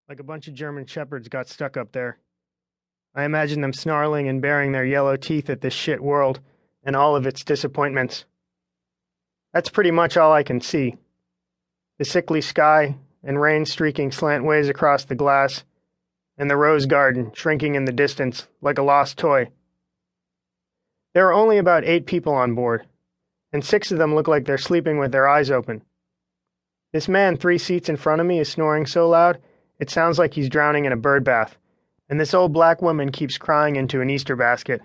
like a bunch of German shepherds got stuck up there. I imagine them snarling and baring their yellow teeth at this shit world and all of its disappointments. That's pretty much all I can see. The sickly sky and rain streaking slantways across the glass, and the rose garden shrinking in the distance like a lost toy. There are only about 8 people on board, and 6 of them look like they're sleeping with their eyes open. This man 3 seats in front of me is snoring so loud, it sounds like he's drowning in a bird bath, and this old black woman keeps crying into an Easter basket.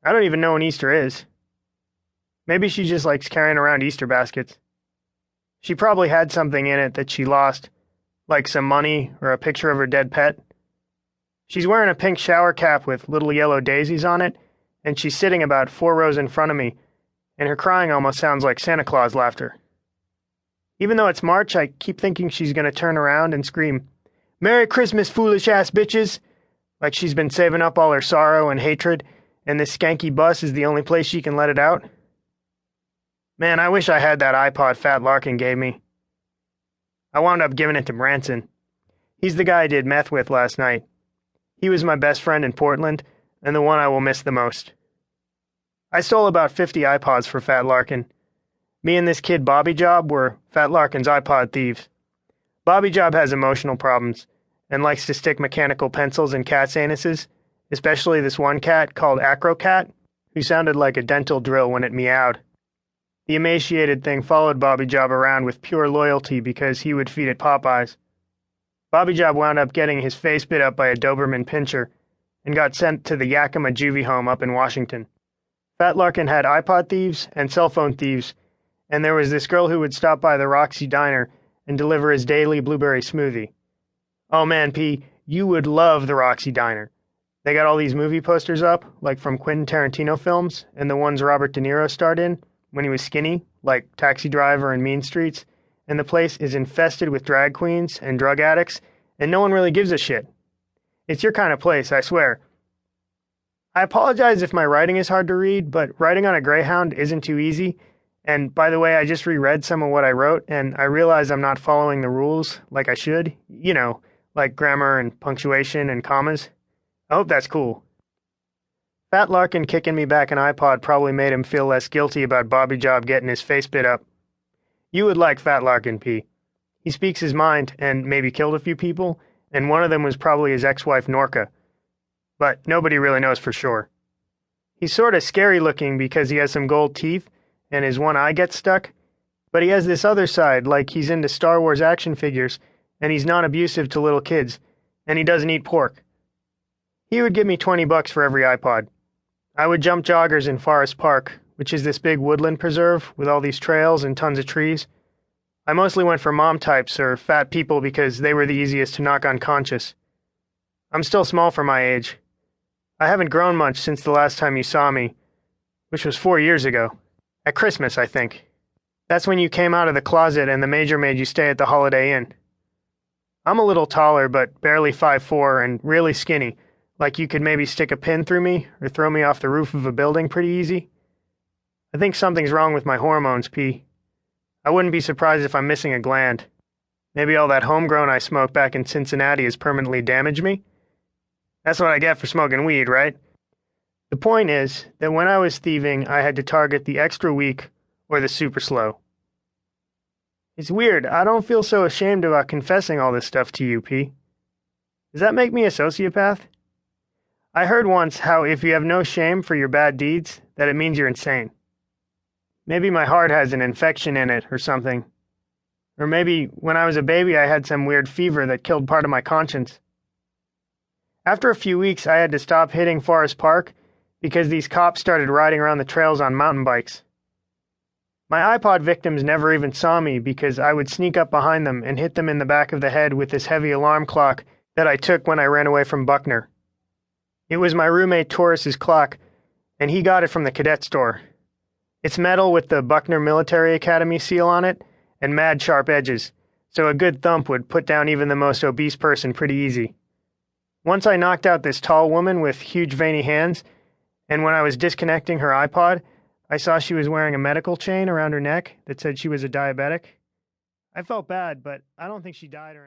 I don't even know when Easter is. Maybe she just likes carrying around Easter baskets. She probably had something in it that she lost, like some money or a picture of her dead pet. She's wearing a pink shower cap with little yellow daisies on it, and she's sitting about 4 rows in front of me, and her crying almost sounds like Santa Claus laughter. Even though it's March, I keep thinking she's going to turn around and scream, "Merry Christmas, foolish-ass bitches!" like she's been saving up all her sorrow and hatred, and this skanky bus is the only place she can let it out. Man, I wish I had that iPod Fat Larkin gave me. I wound up giving it to Branson. He's the guy I did meth with last night. He was my best friend in Portland, and the one I will miss the most. I stole about 50 iPods for Fat Larkin. Me and this kid Bobby Job were Fat Larkin's iPod thieves. Bobby Job has emotional problems, and likes to stick mechanical pencils in cats' anuses, especially this one cat called Acrocat, who sounded like a dental drill when it meowed. The emaciated thing followed Bobby Job around with pure loyalty because he would feed it Popeyes. Bobby Job wound up getting his face bit up by a Doberman pinscher and got sent to the Yakima Juvie home up in Washington. Fat Larkin had iPod thieves and cell phone thieves, and there was this girl who would stop by the Roxy Diner and deliver his daily blueberry smoothie. Oh man, P, you would love the Roxy Diner. They got all these movie posters up, like from Quentin Tarantino films, and the ones Robert De Niro starred in when he was skinny, like Taxi Driver and Mean Streets, and the place is infested with drag queens and drug addicts, and no one really gives a shit. It's your kind of place, I swear. I apologize if my writing is hard to read, but writing on a Greyhound isn't too easy, and by the way, I just reread some of what I wrote, and I realize I'm not following the rules like I should, like grammar and punctuation and commas. I hope that's cool. Fat Larkin kicking me back an iPod probably made him feel less guilty about Bobby Job getting his face bit up. You would like Fat Larkin, P. He speaks his mind and maybe killed a few people, and one of them was probably his ex-wife Norca. But nobody really knows for sure. He's sort of scary looking because he has some gold teeth and his one eye gets stuck, but he has this other side, like he's into Star Wars action figures, and he's non-abusive to little kids, and he doesn't eat pork. He would give me $20 for every iPod. I would jump joggers in Forest Park, which is this big woodland preserve with all these trails and tons of trees. I mostly went for mom types or fat people because they were the easiest to knock unconscious. I'm still small for my age. I haven't grown much since the last time you saw me, which was 4 years ago. At Christmas, I think. That's when you came out of the closet and the major made you stay at the Holiday Inn. I'm a little taller, but barely 5'4" and really skinny, like you could maybe stick a pin through me or throw me off the roof of a building pretty easy. I think something's wrong with my hormones, P. I wouldn't be surprised if I'm missing a gland. Maybe all that homegrown I smoked back in Cincinnati has permanently damaged me? That's what I get for smoking weed, right? The point is that when I was thieving, I had to target the extra weak or the super slow. It's weird, I don't feel so ashamed about confessing all this stuff to you, P. Does that make me a sociopath? I heard once how if you have no shame for your bad deeds, that it means you're insane. Maybe my heart has an infection in it or something. Or maybe when I was a baby I had some weird fever that killed part of my conscience. After a few weeks I had to stop hitting Forest Park because these cops started riding around the trails on mountain bikes. My iPod victims never even saw me because I would sneak up behind them and hit them in the back of the head with this heavy alarm clock that I took when I ran away from Buckner. It was my roommate Taurus's clock, and he got it from the cadet store. It's metal with the Buckner Military Academy seal on it and mad sharp edges, so a good thump would put down even the most obese person pretty easy. Once I knocked out this tall woman with huge veiny hands, and when I was disconnecting her iPod, I saw she was wearing a medical chain around her neck that said she was a diabetic. I felt bad, but I don't think she died or anything.